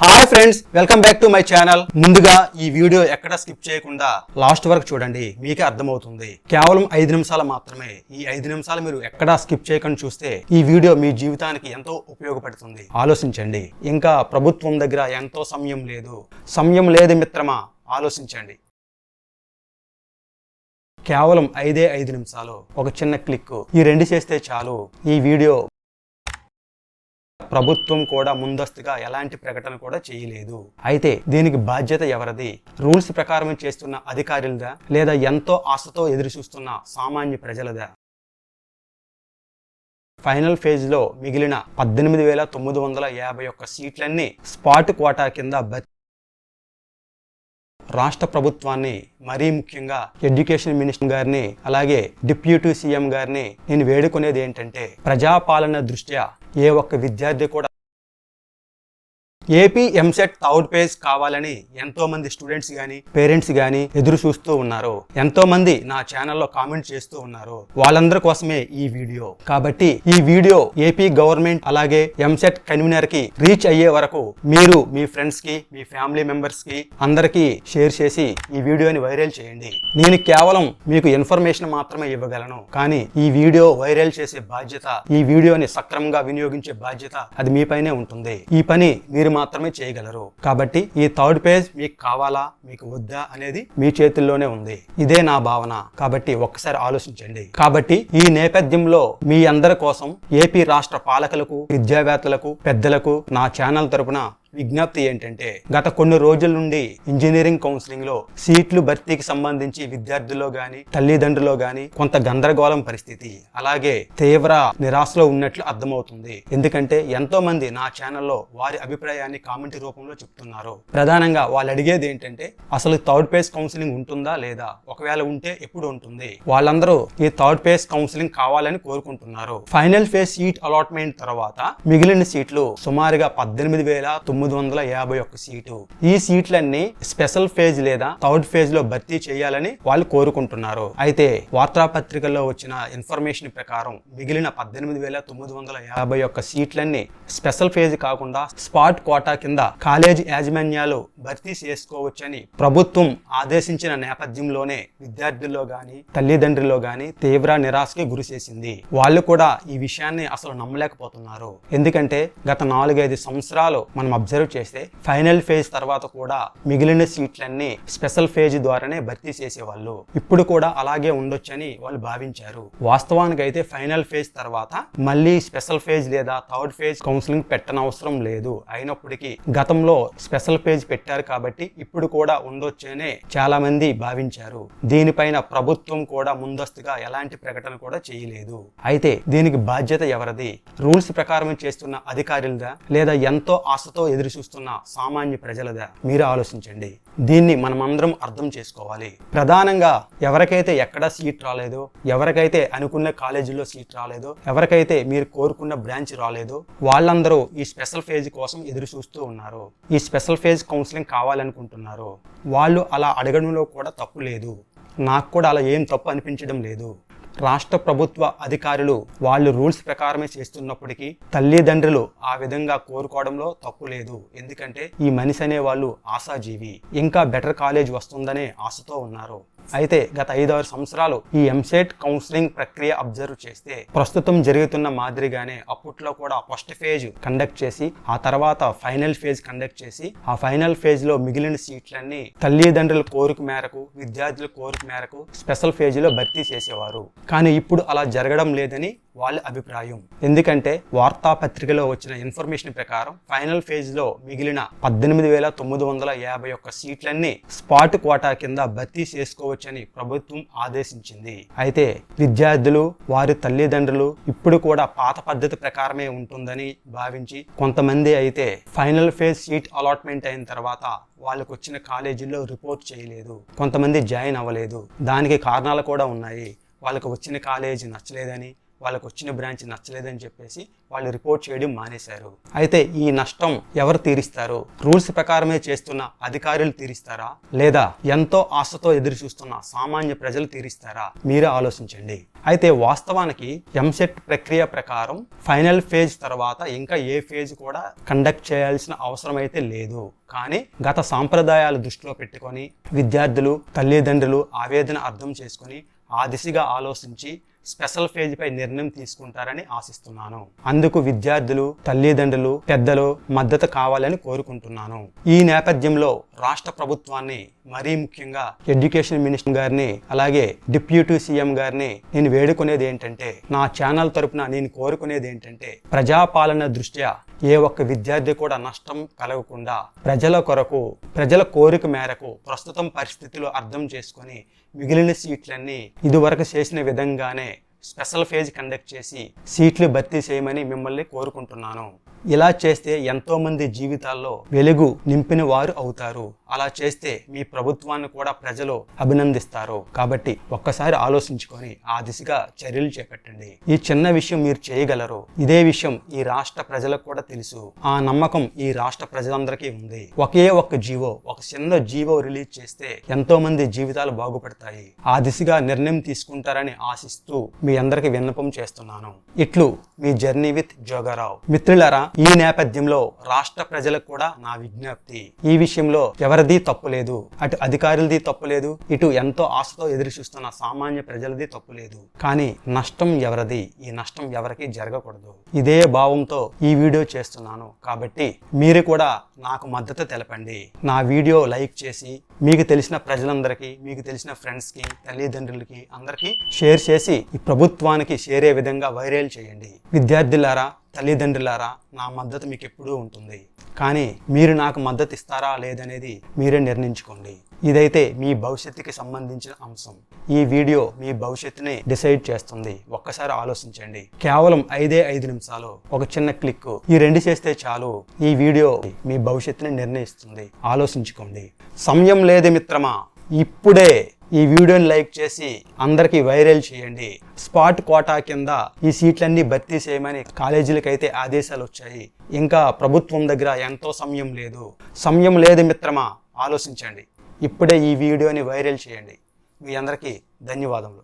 Hi friends, welcome back to my channel. ముందుగా ఈ video ఎక్కడ స్కిప్ చేయకుండా లాస్ట్ వరకు చూడండి, మీకే అర్థమవుతుంది. కేవలం 5 నిమిషాలు మాత్రమే. ఈ 5 నిమిషాలు మీరు ఎక్కడా స్కిప్ చేయకుండా చూస్తే ఈ వీడియో మీ జీవితానికి ఎంతో ఉపయోగపడుతుంది. ఆలోచించండి. ఇంకా ప్రభుత్వం దగ్గర ఎంతో సమయం లేదు మిత్రమా, ఆలోచించండి. కేవలం 5 నిమిషాలు, ఒక చిన్న క్లిక్, ఈ 2 చేస్తే చాలు. ఈ వీడియో ప్రభుత్వం కూడా ముందస్తుగా ఎలాంటి ప్రకటన కూడా చేయలేదు. అయితే దీనికి బాధ్యత ఎవరిది? రూల్స్ ప్రకారం చేస్తున్న అధికారులదా, లేదా ఎంతో ఆశతో ఎదురు చూస్తున్న సామాన్య ప్రజలదా? ఫైనల్ ఫేజ్ లో మిగిలిన 18,951 సీట్లన్నీ స్పాట్ కోటా కింద రాష్ట్ర ప్రభుత్వాన్ని, మరీ ముఖ్యంగా ఎడ్యుకేషన్ మినిస్టర్ గారిని, అలాగే డిప్యూటీ సీఎం గారిని నేను వేడుకునేది ఏంటంటే, ప్రజాపాలన దృష్ట్యా ఏ ఒక్క విద్యార్థి కూడా ఏపీ ఎంసెట్ థర్డ్ పేజ్ కావాలని ఎంతో మంది స్టూడెంట్స్ గాని, పేరెంట్స్ గాని ఎదురు చూస్తూ ఉన్నారు. ఎంతో మంది నా ఛానల్లో కామెంట్ చేస్తూ ఉన్నారు. వాళ్ళందరి కోసమే ఈ వీడియో. కాబట్టి ఈ వీడియో ఏపీ గవర్నమెంట్ అలాగే ఎంసెట్ కన్వీనర్ కి రీచ్ అయ్యే వరకు మీరు మీ ఫ్రెండ్స్ కి, మీ ఫ్యామిలీ మెంబర్స్ కి అందరికీ షేర్ చేసి ఈ వీడియోని వైరల్ చేయండి. నేను కేవలం మీకు ఇన్ఫర్మేషన్ మాత్రమే ఇవ్వగలను, కానీ ఈ వీడియో వైరల్ చేసే బాధ్యత, ఈ వీడియోని సక్రమంగా వినియోగించే బాధ్యత అది మీపైనే ఉంటుంది. ఈ పని మీరు మాత్రమే చేయగలరు. కాబట్టి ఈ థర్డ్ పేజ్ మీకు కావాలా, మీకు వద్దా అనేది మీ చేతుల్లోనే ఉంది. ఇదే నా భావన. కాబట్టి ఒక్కసారి ఆలోచించండి. కాబట్టి ఈ నేపథ్యంలో మీ అందరి కోసం ఏపీ రాష్ట్ర పాలకులకు, విద్యావేత్తలకు, పెద్దలకు నా ఛానల్ తరపున విజ్ఞప్తి ఏంటంటే, గత కొన్ని రోజుల నుండి ఇంజనీరింగ్ కౌన్సిలింగ్ లో సీట్లు భర్తీకి సంబంధించి విద్యార్థుల్లో గాని, తల్లిదండ్రుల్లో గాని కొంత గందరగోళం పరిస్థితి, అలాగే తీవ్ర నిరాశలో ఉన్నట్లు అర్థమవుతుంది. ఎందుకంటే ఎంతో మంది నా ఛానల్లో వారి అభిప్రాయాన్ని కామెంట్ రూపంలో చెప్తున్నారు. ప్రధానంగా వాళ్ళు అడిగేది ఏంటంటే, అసలు థర్డ్ పేజ్ కౌన్సిలింగ్ ఉంటుందా లేదా, ఒకవేళ ఉంటే ఎప్పుడు ఉంటుంది? వాళ్ళందరూ ఈ థర్డ్ పేజ్ కౌన్సిలింగ్ కావాలని కోరుకుంటున్నారు. ఫైనల్ ఫేజ్ సీట్ అలాట్మెంట్ తర్వాత మిగిలిన సీట్లు సుమారుగా 18,951 సీటు. ఈ సీట్లన్నీ స్పెషల్ ఫేజ్ లేదా థర్డ్ ఫేజ్ లో భర్తీ చేయాలని వాళ్ళు కోరుకుంటున్నారు. అయితే వార్తాపత్రికల్లో వచ్చిన ఇన్ఫర్మేషన్ ప్రకారం మిగిలిన 18,951 సీట్లన్నీ స్పెషల్ ఫేజ్ కాకుండా స్పాట్ కోటా కింద కాలేజ్ యాజమాన్యాలు భర్తీ చేసుకోవచ్చని ప్రభుత్వం ఆదేశించిన నేపథ్యంలోనే విద్యార్థుల్లో గాని, తల్లిదండ్రుల్లో గాని తీవ్ర నిరాశకి గురి చేసింది. వాళ్ళు కూడా ఈ విషయాన్ని అసలు నమ్మలేకపోతున్నారు. ఎందుకంటే గత 4-5 సంవత్సరాలు మనం అబ్జర్వ్ చేస్తే ఫైనల్ ఫేజ్ తర్వాత కూడా మిగిలిన సీట్లన్నీ స్పెషల్ ఫేజ్ ద్వారానే భర్తీ చేసేవాళ్ళు. ఇప్పుడు కూడా అలాగే ఉండొచ్చని వాళ్ళు భావించారు. వాస్తవానికి అయితే ఫైనల్ ఫేజ్ తర్వాత మళ్ళీ స్పెషల్ ఫేజ్ లేదా థర్డ్ ఫేజ్ కౌన్సిలింగ్ పెట్టనవసరం లేదు. అయినప్పటికీ గతంలో స్పెషల్ ఫేజ్ పెట్టారు కాబట్టి ఇప్పుడు కూడా ఉండొచ్చనే చాలా మంది భావించారు. దీనిపైన ప్రభుత్వం కూడా ముందస్తుగా ఎలాంటి ప్రకటన కూడా చేయలేదు. అయితే దీనికి బాధ్యత ఎవరిది? రూల్స్ ప్రకారం చేస్తున్న అధికారులదా, లేదా ఎంతో ఆశతో ఎదురు చూస్తున్న సామాన్య ప్రజలదా? మీరు ఆలోచించండి. దీన్ని మనమందరం అర్థం చేసుకోవాలి. ప్రధానంగా ఎవరికైతే ఎక్కడ సీట్ రాలేదో, ఎవరికైతే అనుకున్న కాలేజీలో సీట్ రాలేదో, ఎవరికైతే మీరు కోరుకున్న బ్రాంచ్ రాలేదో, వాళ్ళందరూ ఈ స్పెషల్ ఫేజ్ కోసం ఎదురు చూస్తూ ఉన్నారు. ఈ స్పెషల్ ఫేజ్ కౌన్సిలింగ్ కావాలనుకుంటున్నారు. వాళ్ళు అలా అడగడంలో కూడా తప్పు లేదు. నాకు కూడా అలా ఏం తప్పు అనిపించడం లేదు. రాష్ట్ర ప్రభుత్వ అధికారులు వాళ్ళు రూల్స్ ప్రకారమే చేస్తున్నప్పటికీ తల్లిదండ్రులు ఆ విధంగా కోరుకోవడంలో తప్పు లేదు. ఎందుకంటే ఈ మనిషి అనే వాళ్ళు ఆశాజీవి, ఇంకా బెటర్ కాలేజ్ వస్తుందనే ఆశతో ఉన్నారు. అయితే గత 5-6 సంవత్సరాలు ఈ ఎంసెట్ కౌన్సిలింగ్ ప్రక్రియ అబ్జర్వ్ చేస్తే ప్రస్తుతం జరుగుతున్న మాదిరిగానే అప్పట్లో కూడా ఫస్ట్ ఫేజ్ కండక్ట్ చేసి, ఆ తర్వాత ఫైనల్ ఫేజ్ కండక్ట్ చేసి, ఆ ఫైనల్ ఫేజ్ లో మిగిలిన సీట్లన్నీ తల్లిదండ్రుల కోరిక మేరకు, విద్యార్థుల కోరిక మేరకు స్పెషల్ ఫేజ్ లో భర్తీ చేసేవారు. కానీ ఇప్పుడు అలా జరగడం లేదని వాళ్ళ అభిప్రాయం. ఎందుకంటే వార్తాపత్రికలో వచ్చిన ఇన్ఫర్మేషన్ ప్రకారం ఫైనల్ ఫేజ్ లో మిగిలిన 18,951 సీట్లన్నీ స్పాట్ కోటా కింద భర్తీ చేసుకోవచ్చని ప్రభుత్వం ఆదేశించింది. అయితే విద్యార్థులు, వారి తల్లిదండ్రులు ఇప్పుడు కూడా పాత పద్ధతి ప్రకారమే ఉంటుందని భావించి కొంతమంది అయితే ఫైనల్ ఫేజ్ సీట్ అలాట్మెంట్ అయిన తర్వాత వాళ్ళకు వచ్చిన కాలేజీల్లో రిపోర్ట్ చేయలేదు, కొంతమంది జాయిన్ అవ్వలేదు. దానికి కారణాలు కూడా ఉన్నాయి. వాళ్ళకు వచ్చిన కాలేజీ నచ్చలేదని, వాళ్ళకు వచ్చిన బ్రాంచ్ నచ్చలేదని చెప్పేసి వాళ్ళు రిపోర్ట్ చేయడం మానేశారు. అయితే ఈ నష్టం ఎవరు తీరుస్తారు? రూల్స్ ప్రకారమే చేస్తున్న అధికారులు తీరుస్తారా, లేదా ఎంతో ఆశతో ఎదురు చూస్తున్న సామాన్య ప్రజలు తీరుస్తారా? మీరే ఆలోచించండి. అయితే వాస్తవానికి ఎంసెట్ ప్రక్రియ ప్రకారం ఫైనల్ ఫేజ్ తర్వాత ఇంకా ఏ ఫేజ్ కూడా కండక్ట్ చేయాల్సిన అవసరం అయితే లేదు. కానీ గత సాంప్రదాయాలు దృష్టిలో పెట్టుకొని విద్యార్థులు, తల్లిదండ్రులు ఆవేదన అర్థం చేసుకొని ఆ దిశగా ఆలోచించి స్పెషల్ ఫేజ్ పై నిర్ణయం తీసుకుంటారని ఆశిస్తున్నాను. అందుకు విద్యార్థులు, తల్లిదండ్రులు, పెద్దలు మద్దతు కావాలని కోరుకుంటున్నాను. ఈ నేపథ్యంలో రాష్ట్ర ప్రభుత్వాన్ని, మరీ ముఖ్యంగా ఎడ్యుకేషన్ మినిస్టర్ గారిని, అలాగే డిప్యూటీ సీఎం గారిని నేను వేడుకునేది ఏంటంటే, నా ఛానల్ తరపున నేను కోరుకునేది ఏంటంటే, ప్రజాపాలన దృష్ట్యా ఏ ఒక్క విద్యార్థి కూడా నష్టం కలగకుండా ప్రజల కొరకు, ప్రజల కోరిక మేరకు ప్రస్తుతం పరిస్థితులు అర్థం చేసుకొని మిగిలిన సీట్లన్నీ ఇదివరకు చేసిన విధంగానే స్పెషల్ ఫేజ్ కండక్ట్ చేసి సీట్లు భర్తీ చేయమని మిమ్మల్ని కోరుకుంటున్నాను. ఇలా చేస్తే ఎంతో మంది జీవితాల్లో వెలుగు నింపిన వారు అవుతారు. అలా చేస్తే మీ ప్రభుత్వాన్ని కూడా ప్రజలు అభినందిస్తారు. కాబట్టి ఒక్కసారి ఆలోచించుకొని ఆ దిశగా చర్యలు చేపట్టండి. ఈ చిన్న విషయం మీరు చేయగలరు. ఇదే విషయం ఈ రాష్ట్ర ప్రజలకు కూడా తెలుసు. ఆ నమ్మకం ఈ రాష్ట్ర ప్రజలందరికీ ఉంది. ఒకే ఒక్క జీవో, ఒక చిన్న జీవో రిలీజ్ చేస్తే ఎంతో మంది జీవితాలు బాగుపడతాయి. ఆ దిశగా నిర్ణయం తీసుకుంటారని ఆశిస్తూ మీ అందరికి విన్నపం చేస్తున్నాను. ఇట్లు మీ జర్నీ విత్ జోగారావు. మిత్రులారా, ఈ నేపథ్యంలో రాష్ట్ర ప్రజలకు కూడా నా విజ్ఞప్తి. ఈ విషయంలో ఎవరిది తప్పు లేదు. అటు అధికారులది తప్పు లేదు, ఇటు ఎంతో ఆశతో ఎదురు చూస్తున్న సామాన్య ప్రజలది తప్పు లేదు. కానీ నష్టం ఎవరిది? ఈ నష్టం ఎవరికి జరగకూడదు. ఇదే భావంతో ఈ వీడియో చేస్తున్నాను. కాబట్టి మీరు కూడా నాకు మద్దతు తెలపండి. నా వీడియో లైక్ చేసి మీకు తెలిసిన ప్రజలందరికీ, మీకు తెలిసిన ఫ్రెండ్స్కి, తల్లిదండ్రులకి అందరికీ షేర్ చేసి ఈ ప్రభుత్వానికి చేరే విధంగా వైరల్ చేయండి. విద్యార్థులారా, తల్లిదండ్రులారా, నా మద్దతు మీకు ఎప్పుడూ ఉంటుంది. కానీ మీరు నాకు మద్దతు ఇస్తారా లేదనేది మీరే నిర్ణయించుకోండి. ఇదైతే మీ భవిష్యత్తుకి సంబంధించిన అంశం. ఈ వీడియో మీ భవిష్యత్తుని డిసైడ్ చేస్తుంది. ఒక్కసారి ఆలోచించండి. కేవలం 5 నిమిషాలు, ఒక చిన్న క్లిక్, ఈ 2 చేస్తే చాలు. ఈ వీడియో మీ భవిష్యత్తుని నిర్ణయిస్తుంది. ఆలోచించుకోండి. సమయం లేదు మిత్రమా, ఇప్పుడే ఈ వీడియోని లైక్ చేసి అందరికీ వైరల్ చేయండి. స్పాట్ కోటా కింద ఈ సీట్లన్నీ భర్తీ చేయమని కాలేజీలకైతే ఆదేశాలు వచ్చాయి. ఇంకా ప్రభుత్వం దగ్గర ఎంతో సమయం లేదు. సమయం లేదు మిత్రమా, ఆలోచించండి. ఇప్పుడే ఈ వీడియోని వైరల్ చేయండి. మీ అందరికీ ధన్యవాదములు.